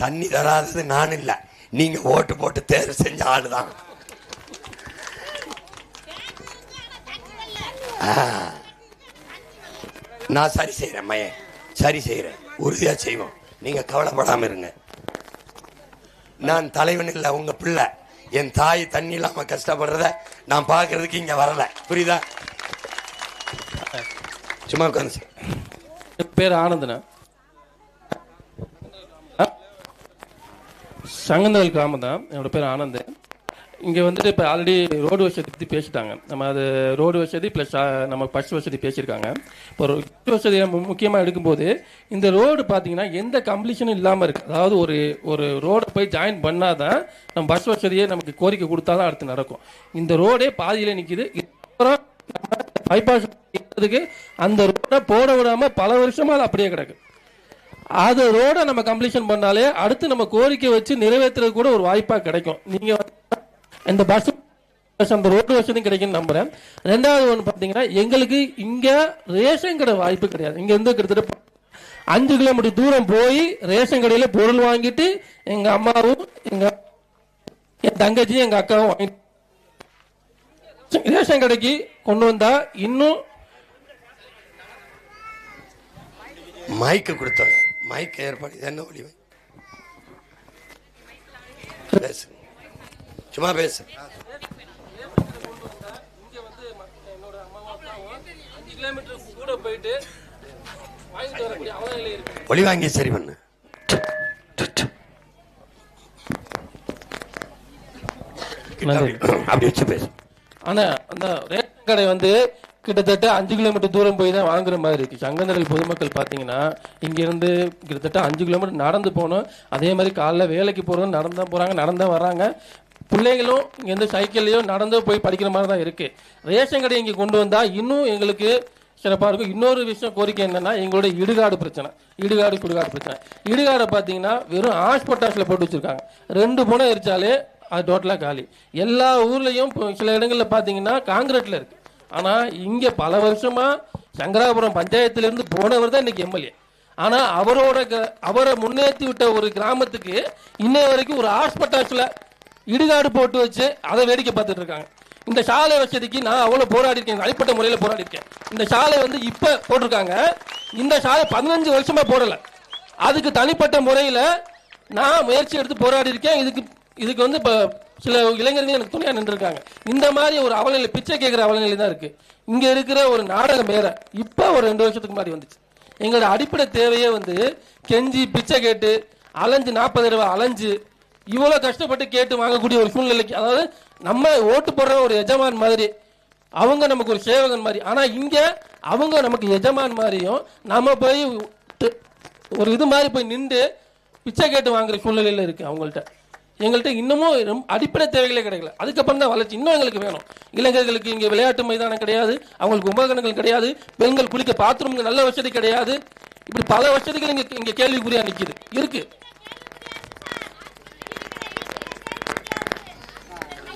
தண்ணி தராதது நான் இல்லை, நீங்கள் ஓட்டு போட்டு தேர்வு செஞ்ச ஆளு தான். நான் சரி செய்கிறேன் மையன், சரி செய்கிறேன், உறுதியாக செய்வோம். நீங்கள் கவலைப்படாமல் இருங்க. நான் தலைவன் இல்லை, உங்கள் பிள்ளை. என் தாய் தண்ணி இல்லாமல் கஷ்டப்படுறத நான் பார்க்கறதுக்கு இங்கே வரல, புரியுதா? சும்மா உட்காந்து. பேர் ஆனந்தனா, சங்கந்தல் கிராமம் தான். என்னோட பேர் ஆனந்த். இங்கே வந்துட்டு இப்போ ஆல்ரெடி ரோடு வசதி பற்றி பேசிட்டாங்க. நம்ம அது ரோடு வசதி ப்ளஸ் நம்ம பஸ் வசதி பேசியிருக்காங்க. இப்போ ரோடு வசதியை முக்கியமாக எடுக்கும்போது இந்த ரோடு பார்த்தீங்கன்னா எந்த கம்ப்ளீஷனும் இல்லாமல் இருக்குது. அதாவது ஒரு ரோடை போய் ஜாயின் பண்ணால் தான் நம்ம பஸ் வசதியை நமக்கு கோரிக்கை கொடுத்தா தான் அடுத்து நடக்கும். இந்த ரோடே பாதியில் நிற்கிது. அப்புறம் பைபாஸ் அந்த ரோடை போட விடாமல் பல வருஷமாக அது அப்படியே கிடக்கு. அது ரோடை நம்ம கம்ப்ளீஷன் பண்ணாலே அடுத்து நம்ம கோரிக்கை வச்சு நிறைவேற்றுறது கூட ஒரு வாய்ப்பாக கிடைக்கும். நீங்கள் இந்த பஸ் அந்த ரோடு வசதியும் கிடைக்குன்னு நம்புறேன். ரெண்டாவது ஒன்று பார்த்தீங்கன்னா, எங்களுக்கு இங்கே ரேஷன் கடை வாய்ப்பு கிடையாது. இங்கேருந்து கிட்டத்தட்ட 5 கிலோமீட்டர் தூரம் போய் ரேஷன் கடையில் பொருள் வாங்கிட்டு எங்கள் அம்மாவும் என் தங்கச்சியும் எங்கள் அக்காவும் வாங்கிட்டு ரேஷன் கடைக்கு கொண்டு வந்தா இன்னும் மைக்கு கொடுத்தாங்க. மைக் ஏற்பாடு என்ன ஒளிவை பேசு, சும்மா பேசு. ஒளி வாங்கி சரி பண்ணு. அப்படி வச்சு பேசு. ஆனா அந்த ரேஷன் கடை வந்து கிட்டத்தட்ட 5 கிலோமீட்டர் தூரம் போய் தான் வாங்குற மாதிரி இருக்கு. சங்கந்தரில் பொதுமக்கள் பார்த்தீங்கன்னா இங்கிருந்து கிட்டத்தட்ட 5 கிலோமீட்டர் நடந்து போகணும். அதே மாதிரி காலைல வேலைக்கு போகிறதும் நடந்து தான் போகிறாங்க, நடந்து தான் வராங்க. பிள்ளைகளும் இங்கேருந்து சைக்கிள்லையோ நடந்து போய் படிக்கிற மாதிரி தான் இருக்குது. ரேஷன் கடை இங்கே கொண்டு வந்தால் இன்னும் எங்களுக்கு சிறப்பாக இருக்கும். இன்னொரு விஷயம் கோரிக்கை என்னென்னா, எங்களுடைய இடுகாடு பிரச்சனை, சுடுகாடு பிரச்சனை. இடுகாடை பார்த்தீங்கன்னா வெறும் ஹாஸ்பிட்டாஸில் போட்டு வச்சுருக்காங்க. 2 முனை எரிச்சாலே அது டோட்டலாக காலி. எல்லா ஊர்லேயும் சில இடங்களில் பார்த்தீங்கன்னா காங்கிரீட்டில் இருக்குது. ஆனால் இங்கே பல வருஷமாக சங்கராபுரம் பஞ்சாயத்திலேருந்து போனவர் தான் இன்றைக்கி எம்எல்ஏ. ஆனால் அவரை முன்னேற்றி விட்ட ஒரு கிராமத்துக்கு இன்னைய வரைக்கும் ஒரு ஹாஸ்பிட்டாஸில் இடுகாடு போட்டு வச்சு அதை வேடிக்கை பார்த்துட்டு இருக்காங்க. இந்த சாலை வசதிக்கு நான் அவ்வளோ போராடிருக்கேன், தனிப்பட்ட முறையில் போராடிருக்கேன். இந்த சாலை வந்து இப்போ போட்டிருக்காங்க, இந்த சாலை 15 வருஷமாக போடலை. அதுக்கு தனிப்பட்ட முறையில் நான் முயற்சி எடுத்து போராடி இருக்கேன். இதுக்கு வந்து இப்போ சில இளைஞர்கள் எனக்கு துணையாக நின்றுருக்காங்க. இந்த மாதிரி ஒரு அவலநிலை, பிச்சை கேட்குற அவலநிலை தான் இருக்குது. இங்கே இருக்கிற ஒரு நாடகம் வேற இப்போ ஒரு 2 வருஷத்துக்கு முன்னாடி வந்துச்சு. எங்களோட அடிப்படை தேவையே வந்து கெஞ்சி பிச்சை கேட்டு அலைஞ்சு 40 ரூபா அலைஞ்சு இவ்வளோ கஷ்டப்பட்டு கேட்டு வாங்கக்கூடிய ஒரு சூழ்நிலைக்கு, அதாவது நம்ம ஓட்டு போடுற ஒரு எஜமான் மாதிரி, அவங்க நமக்கு ஒரு சேவகன் மாதிரி. ஆனால் இங்கே அவங்க நமக்கு எஜமான் மாதிரியும் நம்ம போய் ஒரு இது மாதிரி போய் நின்று பிச்சை கேட்டு வாங்குற சூழ்நிலையில் இருக்குது. எங்கள்கிட்ட இன்னமும் அடிப்படை தேவைகளே கிடைக்கல. அதுக்கப்புறம் தான் வளர்ச்சி இன்னும் எங்களுக்கு வேணும். இளைஞர்களுக்கு இங்கே விளையாட்டு மைதானம் கிடையாது, அவங்களுக்கு உபகரணங்கள் கிடையாது, பெண்கள் குளிக்க பாத்ரூம் நல்ல வசதி கிடையாது. இப்படி பல வசதிகள் இங்கே கேள்விக்குறியா நிற்கிது இருக்கு.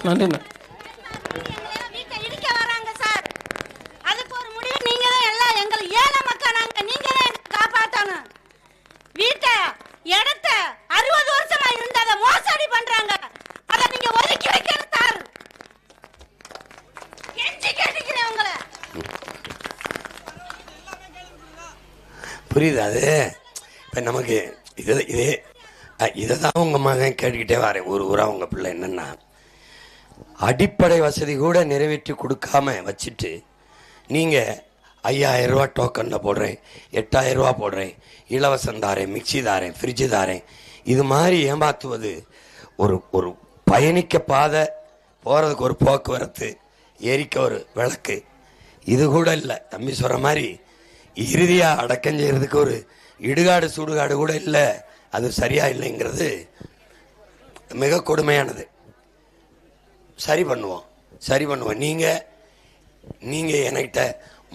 நன்றிண்ணா. இடிக்க வராங்க சார், அதுக்கு ஒரு முடிவு நீங்க தான். எல்லாம் எங்களை ஏழை மக்கள் நாங்க, நீங்க தான் காப்பாற்றணும். வீட்டை இடத்த 60 வருஷமா இருந்ததை மோசடி பண்றாங்க, அதை நீங்க ஒதுக்கி புரியுது அது. இப்போ நமக்கு இதை தான் உங்கள் மகன் கேட்டுக்கிட்டே வரேன். ஒரு ஊராக உங்கள் பிள்ளை என்னென்னா அடிப்படை வசதி கூட நிறைவேற்றி கொடுக்காம வச்சுட்டு நீங்கள் 5000 ரூபா டோக்கனில் போடுறேன், 8000 ரூபா போடுறேன், இலவசம் தாரேன், மிக்சி தாரேன், ஃப்ரிட்ஜு தாரேன், இது மாதிரி ஏமாற்றுவது. ஒரு பயணிக்க பாதை போகிறதுக்கு ஒரு போக்குவரத்து, எரிக்க ஒரு விளக்கு, இது கூட இல்லை. தம்பி சொல்கிற மாதிரி இறுதியாக அடக்கம் செய்கிறதுக்கு ஒரு இடுகாடு சுடுகாடு கூட இல்லை. அது சரியா இல்லைங்கிறது மிக கொடுமையானது. சரி பண்ணுவோம். நீங்கள் என்கிட்ட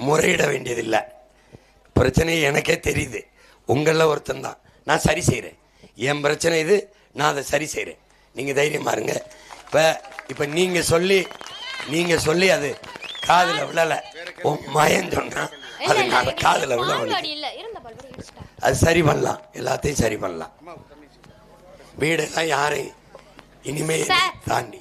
முறையிட வேண்டியதில்லை. பிரச்சனை எனக்கே தெரியுது. உங்களில் ஒருத்தன் தான் நான் சரி செய்கிறேன். என் பிரச்சனை இது, நான் அதை சரி செய்கிறேன். நீங்கள் தைரியமா இருங்க. இப்போ நீங்கள் சொல்லி அது காதில் விழலை. மயன் சொன்னா அது நான் காதில் விழ, அது சரி பண்ணலாம். எல்லாத்தையும் சரி பண்ணலாம். வீடெல்லாம் யாரையும் இனிமே தாண்டி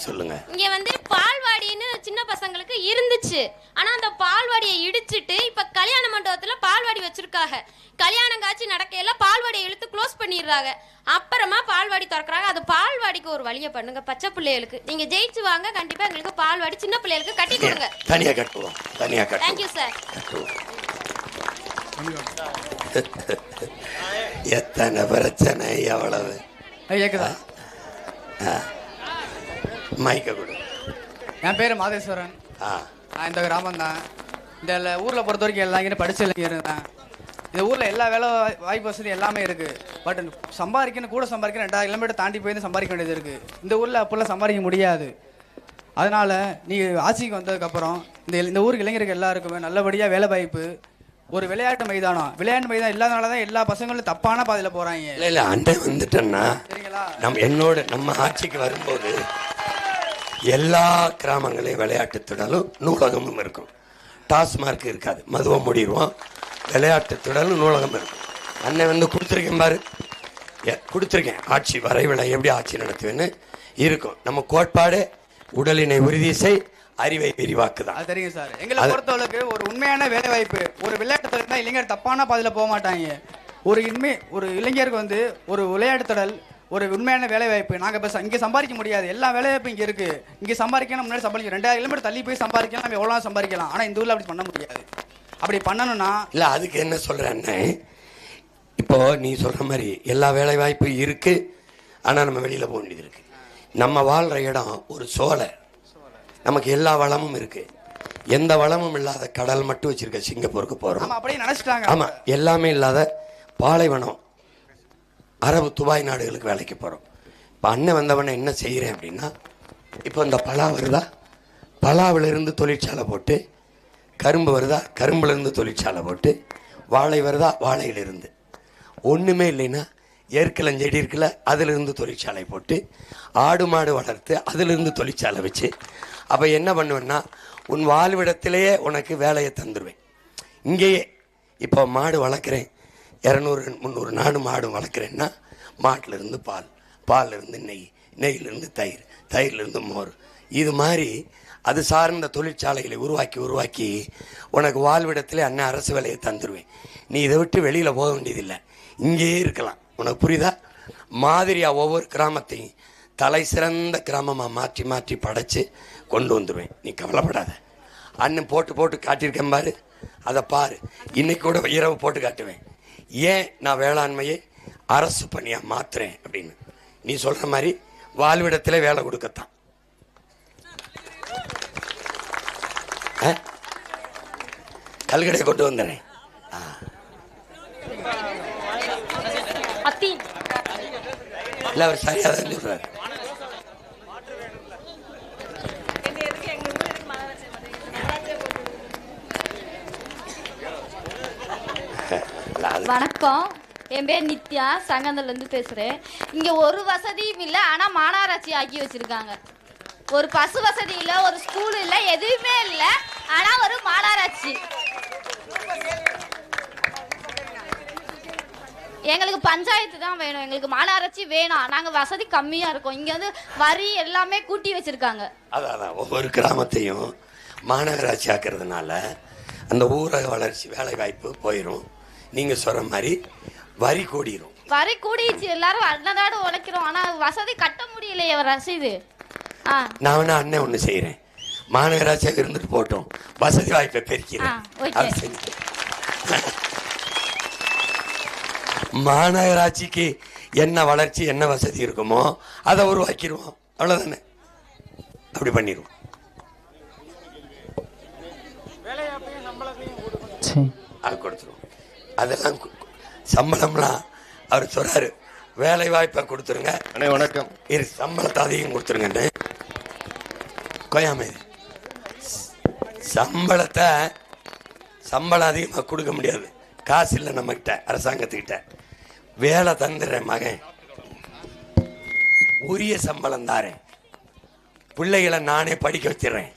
சொல்லுங்க. இங்க வந்து பால்வாடின்னு சின்ன பசங்களுக்கு இருந்துச்சு. ஆனா அந்த பால்வாடியை இடிச்சிட்டு இப்ப கல்யாண மண்டபத்துல பால்வாடி வச்சிருக்காங்க. கல்யாணம் காட்சி நடக்கையில பால்வாடியை இழுத்து க்ளோஸ் பண்ணிடுறாங்க. அப்புறமா பால்வாடி திறக்கிறாங்க. அது பால்வாடிக்கு ஒரு வழியை பண்ணுங்க. பச்சை பிள்ளைகளுக்கு நீங்க ஜெயிச்சு வாங்க. கண்டிப்பா எங்களுக்கு பால்வாடி சின்ன பிள்ளைகளுக்கு கட்டி கொடுங்க. தனியா கட்டுவோம். Thank you sir. எத்தனை பிரச்சனை, எவ்வளவு மைக்க கொடு. என் பேர் மாதேஸ்வரன். இந்த கிராமம் தான். இந்த ஊரில் பொறுத்த வரைக்கும் எல்லாம் இங்கே படிச்ச இளைஞர் தான். இந்த ஊரில் எல்லா வேலை வாய்ப்பு வசதி எல்லாமே இருக்குது. பட் சம்பாதிக்கணும், கூட சம்பாதிக்கணும் 2000 கிலோமீட்டர் தாண்டி போய் சம்பாதிக்க வேண்டியது இருக்குது. இந்த ஊரில் அப்போல்லாம் சம்பாதிக்க முடியாது. அதனால் நீங்கள் ஆட்சிக்கு வந்ததுக்கப்புறம் இந்த ஊருக்கு இளைஞருக்கு எல்லாருக்குமே நல்லபடியாக வேலை வாய்ப்பு, ஒரு விளையாட்டு மைதானம் இல்லாதனால தான் எல்லா பசங்களும் தப்பான பாதையில் போகிறாங்க. இல்லை அண்டை வந்துட்டேன்னா நம்ம ஆட்சிக்கு வரும்போது எல்லா கிராமங்களையும் விளையாட்டு திடலும் நூலகமும் இருக்கும். டாஸ்மார்க் இருக்காது, மதுவை மூடிடுவோம். விளையாட்டு திடலும் நூலகம் இருக்கும். அண்ணன் கொடுத்துருக்கேன் பாரு, கொடுத்துருக்கேன். ஆட்சி வரைவில் எப்படி ஆட்சி நடத்துவேன்னு இருக்கும். நம்ம கோட்பாடு உடலினை உறுதி செய், அறிவை விரிவாக்குதான். அது தெரியும் சார். எங்களை பொறுத்தவரைக்கு ஒரு உண்மையான வேலை வாய்ப்பு, ஒரு விளையாட்டு திடல் இளைஞர் தப்பான பாதையில் போக மாட்டாங்க. ஒரு இளைஞருக்கு ஒரு விளையாட்டு திடல், ஒரு உண்மையான வேலை வாய்ப்பு. நாங்கள் இப்போ இங்கே சம்பாதிக்க முடியாது. எல்லா வேலை வாய்ப்பும் இங்கே இருக்குது. இங்கே சம்பாதிக்கணும், முன்னாடி சம்பாதிக்கணும். 2000 கிலோமீட்டர் தள்ளி போய் சம்பாதிக்கலாம். நம்ம எவ்வளோ சம்பாதிக்கலாம். ஆனால் இந்த ஊரில் அப்படி பண்ண முடியாது. அப்படி பண்ணணும்னா இல்லை, அதுக்கு என்ன சொல்கிறேன்னு, இப்போ நீ சொல்கிற மாதிரி எல்லா வேலை வாய்ப்பும் இருக்குது. ஆனால் நம்ம வெளியில் போக வேண்டியது இருக்குது. நம்ம வாழ்கிற இடம் ஒரு சோலை. நமக்கு எல்லா வளமும் இருக்குது. எந்த வளமும் இல்லாத கடல் மட்டும் வச்சிருக்க சிங்கப்பூருக்கு போகிறோம். அப்படியே நினச்சிட்டாங்க. ஆமாம், எல்லாமே இல்லாத பாலைவனம் அரபு துபாய் நாடுகளுக்கு வேலைக்கு போகிறோம். இப்போ அண்ணன் வந்தவனை என்ன செய்கிறேன் அப்படின்னா, இப்போ இந்த பலா வருதா, பலாவிலிருந்து தொழிற்சாலை போட்டு, கரும்பு வருதா, கரும்புலேருந்து தொழிற்சாலை போட்டு, வாழை வருதா, வாழையிலிருந்து, ஒன்றுமே இல்லைன்னா ஏற்கலஞ்செடி இருக்குல்ல, அதிலிருந்து தொழிற்சாலை போட்டு, ஆடு மாடு வளர்த்து அதிலிருந்து தொழிற்சாலை வச்சு, அப்போ என்ன பண்ணுவேன்னா உன் வாழ்விடத்திலேயே உனக்கு வேலையை தந்துடுவேன். இங்கேயே இப்போ மாடு வளர்க்குறேன், 200-300 நாடு மாடு வளர்க்குறேன்னா மாட்டிலிருந்து பால்லேருந்து நெய்யிலிருந்து தயிர்லேருந்து மோர், இது மாதிரி அது சார்ந்த தொழிற்சாலைகளை உருவாக்கி உனக்கு வாழ்விடத்திலே அண்ணன் அரசு வேலையை தந்துடுவேன். நீ இதை விட்டு வெளியில் போக வேண்டியதில்லை, இங்கேயே இருக்கலாம். உனக்கு புரியுதா? மாதிரியாக ஒவ்வொரு கிராமத்தையும் தலை சிறந்த கிராமமாக மாற்றி படைச்சு கொண்டு வந்துடுவேன். நீ கவலைப்படாத. அண்ணன் போட்டு காட்டியிருக்கேன் பாரு, அதை பாரு. இன்னைக்கு கூட இரவு போட்டு காட்டுவேன். ஏன் நான் வேளாண்மையை அரசு பணியாக மாற்றுறேன் அப்படின்னு. நீ சொல்கிற மாதிரி வாழ்விடத்தில் வேலை கொடுக்கத்தான். கல்கடை கொண்டு வந்துடுறேன். இல்லை, அவர் சரியாக தான் சொல்கிறார். வணக்கம், என் பேர் நித்யா, சங்கந்திலேருந்து பேசுகிறேன். இங்கே ஒரு வசதியும் இல்லை, ஆனால் மாநகராட்சி ஆக்கி வச்சுருக்காங்க. ஒரு பஸ் வசதி இல்லை, ஒரு ஸ்கூல் இல்லை, எதுவுமே இல்லை, ஆனால் ஒரு மாநகராட்சி. எங்களுக்கு பஞ்சாயத்து தான் வேணும், எங்களுக்கு மாநகராட்சி வேணாம். நாங்கள் வசதி கம்மியாக இருக்கோம். இங்கே வரி எல்லாமே கூட்டி வச்சுருக்காங்க. அதான் ஒவ்வொரு கிராமத்தையும் மாநகராட்சி ஆக்கிறதுனால அந்த ஊரக வளர்ச்சி வேலை வாய்ப்பு போயிடும். நீங்கள் சொல்கிற மாதிரி வரி கூடிரும். வரி கூடிடுச்சு, எல்லாரும் அன்னதாடு உழைக்கிறோம். ஆனால் வசதி கட்ட முடியலையே ரசீது. நான் வேணா அண்ணன் ஒன்று செய்கிறேன், மாநகராட்சியாக இருந்துட்டு போட்டோம், வசதி வாய்ப்பை பெருக்கிறேன். மாநகராட்சிக்கு என்ன வளர்ச்சி என்ன வசதி இருக்குமோ அதை உருவாக்கிடுவோம், அவ்வளோதானே. அப்படி பண்ணிடுவோம். அது கொடுத்துருவோம். அதெல்லாம் சம்பளம்லாம் அவர் சொல்றாரு, வேலை வாய்ப்பை கொடுத்துருங்க. வணக்கம். சம்பளத்தை அதிகம் கொடுத்துருங்கன்னு கொய்யாமே சம்பளம் அதிகமாக கொடுக்க முடியாது, காசு இல்லை நம்மகிட்ட, அரசாங்கத்துக்கிட்ட. வேலை தந்துடுறேன் மகன், உரிய சம்பளம் தாரேன், பிள்ளைகளை நானே படிக்க வச்சிடறேன்,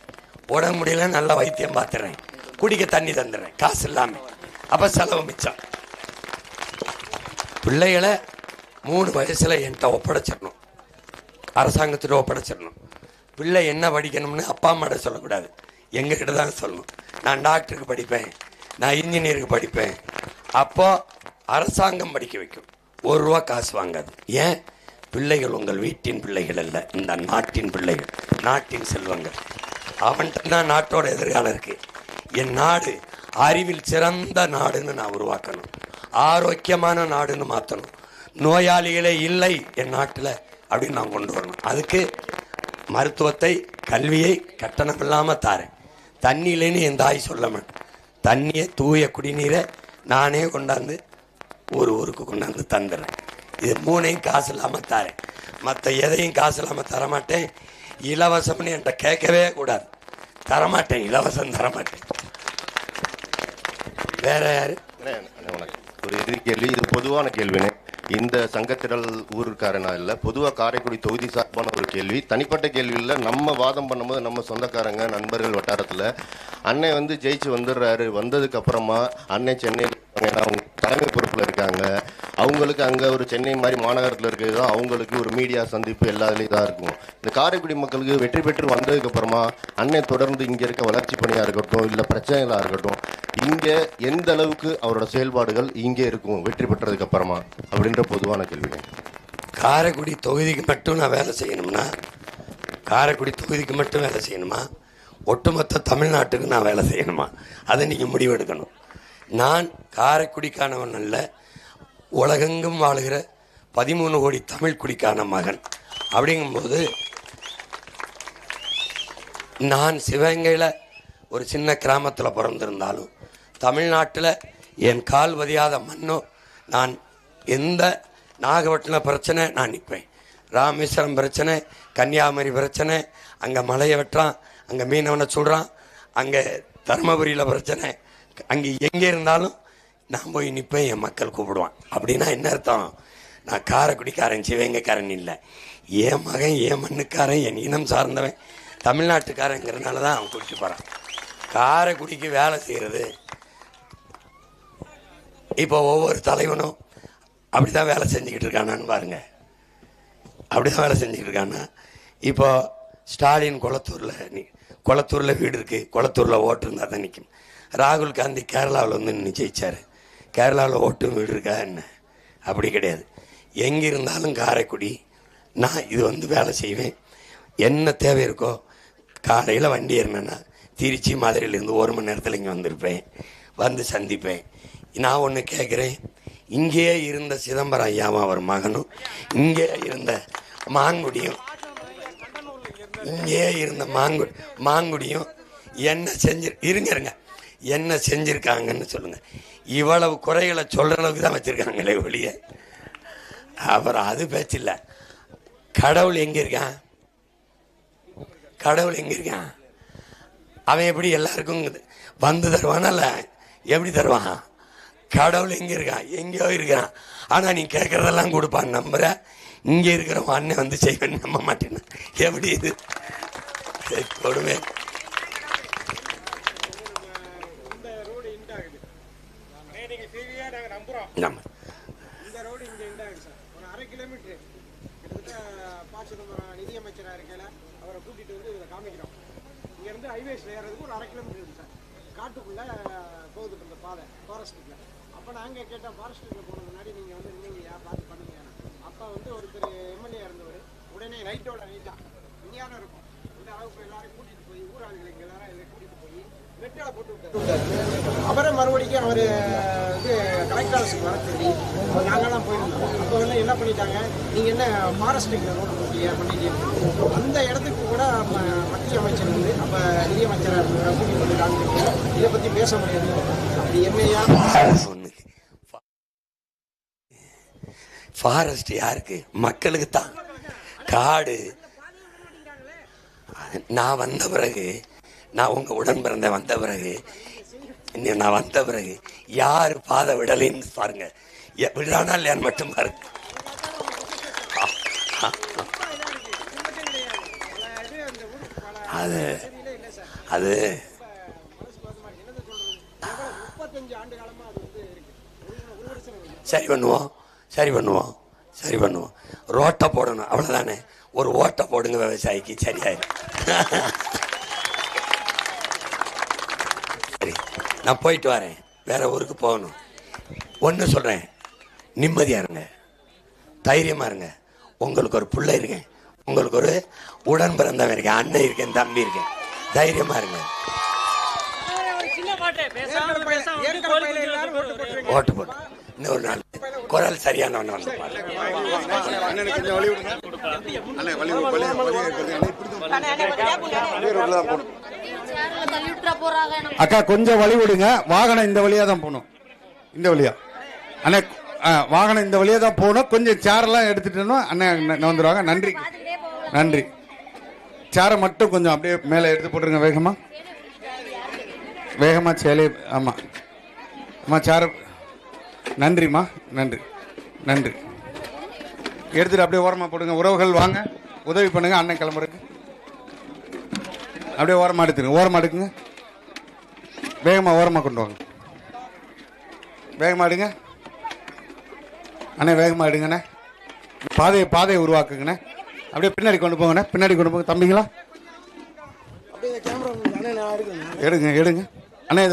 உடம்பு முடியல நல்லா வைத்தியம் பார்த்துறேன், குடிக்க தண்ணி தந்துடுறேன், காசு இல்லாமல். அப்போ செலவு மிச்சம். பிள்ளைகளை 3 வயசுல என்கிட்ட ஒப்படைச்சிடணும், அரசாங்கத்திட்ட ஒப்படைச்சிடணும். பிள்ளை என்ன படிக்கணும்னு அப்பா அம்மாட்ட சொல்லக்கூடாது, எங்ககிட்ட தான் சொல்லணும். நான் டாக்டருக்கு படிப்பேன், நான் இன்ஜினியருக்கு படிப்பேன். அப்போ அரசாங்கம் படிக்க வைக்கும், 1 ரூபா காசு வாங்காது. ஏன்? பிள்ளைகள் உங்கள் வீட்டின் பிள்ளைகள் அல்ல, இந்த நாட்டின் பிள்ளைகள், நாட்டின் செல்வங்கள். அவன்கிட்ட தான் நாட்டோட எதிர்காலம் இருக்கு. என் நாடு அறிவில் சிறந்த நாடுன்னு நான் உருவாக்கணும், ஆரோக்கியமான நாடுன்னு மாற்றணும், நோயாளிகளே இல்லை என் நாட்டில் அப்படின்னு நான் கொண்டு வரணும். அதுக்கு மருத்துவத்தை, கல்வியை கட்டணம் இல்லாமல் தாரேன். தண்ணி இல்லைன்னு என் தாய் சொல்ல மாட்டேன், தண்ணியை, தூய குடிநீரை நானே கொண்டாந்து ஊருக்கு கொண்டாந்து தந்துடுறேன். இது 3ஐயும் காசு இல்லாமல் தாரேன். மற்ற எதையும் காசு இல்லாமல் தரமாட்டேன். இலவசம்னு என்கிட்ட கேட்கவே கூடாது, தரமாட்டேன், இலவசம் தரமாட்டேன். வேற யாரு? ஒரு எதிரி கேள்வி, இது பொதுவான கேள்வினே. இந்த சங்கத்திரல் ஊருக்காரனா இல்லை, பொதுவாக காரைக்குடி தொகுதி சார்பான ஒரு கேள்வி, தனிப்பட்ட கேள்வியில். நம்ம வாதம் பண்ணும்போது நம்ம சொந்தக்காரங்க நண்பர்கள் வட்டாரத்தில் அண்ணன் ஜெயிச்சு வந்துடுறாரு. வந்ததுக்கு அப்புறமா அண்ணன் சென்னை அவங்க தலைமை பொறுப்பில் இருக்காங்க, அவங்களுக்கு அங்கே ஒரு சென்னை மாதிரி மாநகரத்தில் இருக்கிறது தான் அவங்களுக்கு ஒரு மீடியா சந்திப்பு எல்லாத்துலேயும் தான் இருக்கும். இந்த காரைக்குடி மக்களுக்கு வெற்றி பெற்று வந்ததுக்கு அப்புறமா அண்ணன் தொடர்ந்து இங்கே இருக்க வளர்ச்சி பணியாக இருக்கட்டும், இல்லை பிரச்சனைகளாக இருக்கட்டும், இங்கே எந்த அளவுக்கு அவரோட செயல்பாடுகள் இங்கே இருக்கும் வெற்றி பெற்றதுக்கு அப்புறமா அப்படின்ற பொதுவான கேள்வி. காரைக்குடி தொகுதிக்கு மட்டும் நான் வேலை செய்யணும்னா, காரைக்குடி தொகுதிக்கு மட்டும் வேலை செய்யணுமா, ஒட்டுமொத்த தமிழ்நாட்டுக்கு நான் வேலை செய்யணுமா, அதை நீங்கள் முடிவெடுக்கணும். நான் காரைக்குடிக்கானவன் அல்ல, உலகெங்கும் வாழுகிற 13 கோடி தமிழ் குடிக்கான மகன். அப்படிங்கும்போது நான் சிவகங்கையில் ஒரு சின்ன கிராமத்தில் பிறந்திருந்தாலும், தமிழ்நாட்டில் என் கால் பதியாத மண்ணோ, நான் எந்த நாகப்பட்டினம் பிரச்சனை நான் நிற்பேன், ராமேஸ்வரம் பிரச்சனை, கன்னியாகுமரி பிரச்சனை, அங்கே மலையை வெட்டுறான், அங்கே மீனவனை சுடுறான், அங்கே தருமபுரியில் பிரச்சனை, அங்கே எங்கே இருந்தாலும் நான் போய் நிற்பேன், என் மக்கள் கூப்பிடுவான். அப்படின்னா என்ன அர்த்தம்? நான் காரைக்குடிக்காரன், சிவகங்கைக்காரன் இல்லை, என் மகன், என் மண்ணுக்காரன், என் இனம் சார்ந்தவன், தமிழ்நாட்டுக்காரங்கிறதுனால தான் அவன் கூப்பிட்டு போகிறான். காரைக்குடிக்கு வேலை செய்கிறது இப்போ ஒவ்வொரு தலைவனும் அப்படி தான் வேலை செஞ்சுக்கிட்டு இருக்கானான்னு பாருங்க. அப்படி தான் வேலை செஞ்சுக்கிட்டு இருக்கானா. இப்போ ஸ்டாலின் குளத்தூரில் வீடு இருக்குது, குளத்தூரில் ஓட்டு இருந்தால் தான் நிற்கும். ராகுல் காந்தி கேரளாவில் நின்று ஜெயிச்சார், கேரளாவில் ஓட்டும் வீடு இருக்கா என்ன? அப்படி கிடையாது. எங்கே இருந்தாலும் காரைக்குடி நான் இது வேலை செய்வேன். என்ன தேவை இருக்கோ காலையில் வண்டி ஏறினேன்னா திருச்சி மதுரையிலேருந்து 1 மணி நேரத்தில் இங்கே வந்திருப்பேன், வந்து சந்திப்பேன். நான் ஒன்று கேட்குறேன், இங்கேயே இருந்த சிதம்பரம் ஐயாவும் அவர் மகனும், இங்கே இருந்த மாங்குடியும், இங்கேயே இருந்த மாங்குடியும் என்ன இருங்க என்ன செஞ்சுருக்காங்கன்னு சொல்லுங்கள். இவ்வளவு குறைகளை சொல்கிற அளவுக்கு தான் வச்சுருக்காங்களே ஒழிய, அப்புறம் அது பேச்சில்லை. கடவுள் எங்கே இருக்கான்? கடவுள் எங்கே இருக்கான்? அவன் எப்படி எல்லாருக்கும் வந்து தருவானல்ல, எப்படி தருவான்? கடவுள் எங்கே இருக்கான்? எங்கேயோ இருக்கான். ஆனால் நீ கேட்குறதெல்லாம் கொடுப்பான், நம்புற. இங்கே இருக்கிறவன் அண்ணன் செய்வேன்னு நம்ப மாட்டேன்னு. எப்படி இது கொடுமை? நம்ம நிதியமைச்சராக இருக்கையில் அவரை கூட்டிகிட்டு இதில் காமிக்கிறோம். இங்கேருந்து ஹைவேஸில் ஏறதுக்கு ஒரு 1/2 கிலோமீட்டர் இருக்குது சார். காட்டுக்குள்ளே போகுது இந்த பாதை ஃபாரஸ்ட்டுக்குள்ள. அப்போ நாங்கள் கேட்டோம், ஃபாரஸ்ட்டுக்குள்ள போனது முன்னாடி நீங்கள் வந்து நின்னீங்கயா பார்த்து பண்ணுங்க. அப்போ வந்து ஒருத்தர் எம்எல்ஏ இருந்தவர் உடனே நைட்டோட நைட்டாக விஞ்ஞானம் இருக்கும் இந்த அளவுக்கு எல்லாரும் கூட்டிகிட்டு போய் ஊராளிகளை எல்லாரும் இதை கூட்டிகிட்டு போய் வெட்டால போட்டு விட்டார். அப்புறம் மறுபடியும் அவர் இது கலெக்டர் ஆஃபீஸுக்கு வர சொல்லி நாங்கள்லாம் போயிருந்தோம். அப்போ வந்து என்ன பண்ணிட்டாங்க, நீங்கள் என்ன ஃபாரஸ்ட்டுக்கு ரோடு போட்டியா பண்ணிட்டீங்க. அந்த இடத்துக்கு கூட மத்திய அமைச்சர் வந்து அப்போ நிதியமைச்சராக இருந்தாங்க கூட்டிகிட்டு வந்துட்டாங்க. இதை பற்றி பேச முடியாது. அப்படி என்னையா ஃபாரஸ்ட் யாருக்கு? மக்களுக்கு தான். காடு நான் வந்த பிறகு, நான் உங்க உடன் பிறந்த வந்த பிறகு, நான் வந்த பிறகு யார் பாதை விடலைன்னு பாருங்க. விடானா இல்லையான்னு மட்டும் பாருங்க. அது அது சரி பண்ணுவோம், சரி பண்ணுவோம், சரி பண்ணுவோம். ரோட்டை போடணும், அவ்வளோதானே. ஒரு ஓட்டை போடுங்க விவசாயிக்கு, சரியாயிரும். சரி, நான் போயிட்டு வரேன், வேற ஊருக்கு போகணும். ஒன்று சொல்கிறேன், நிம்மதியாக இருங்க, தைரியமாக இருங்க. உங்களுக்கு ஒரு பிள்ளை இருக்கேன், உங்களுக்கு ஒரு உடன் பிறந்தவன் இருக்கேன், அண்ணன் இருக்கேன், தம்பி இருக்கேன். தைரியமாக இருங்க. ஓட்டு போடு. இன்னொரு நாள் குரல் சரியானவன் வந்து அக்கா கொஞ்சம் வழி விடுங்க. வாகனம் இந்த வழியா தான் போகணும், இந்த வழியா. அண்ணே வாகனம் இந்த வழியா தான் போகணும். கொஞ்சம் சேரெல்லாம் எடுத்துட்டோம் அண்ணன் வந்துடுவாங்க. நன்றி நன்றி. சேரை மட்டும் கொஞ்சம் அப்படியே மேலே எடுத்து போட்டுருங்க வேகமா வேகமா. சேலை ஆமா ஆமா சேரை. நன்றிம்மா, நன்றி நன்றி. எடுத்துட்டு அப்படியே ஓரமா போடுங்க. உறவுகள் வாங்க, உதவி பண்ணுங்க. அண்ணன் கிளம்புறதுக்கு அப்படியே ஓரமா எடுத்துருங்க. ஓரமா எடுக்குங்க, வேகமா ஓரமா கொண்டு வாங்க. வேகமா எடுங்க அண்ணே, வேகமா எடுங்கண்ணே. பாதையை உருவாக்குங்கண்ணே. அப்படியே பின்னாடி கொண்டு போங்கண்ணே, பின்னாடி கொண்டு போங்க. தம்பிங்களா எடுங்க எடுங்க அண்ணே.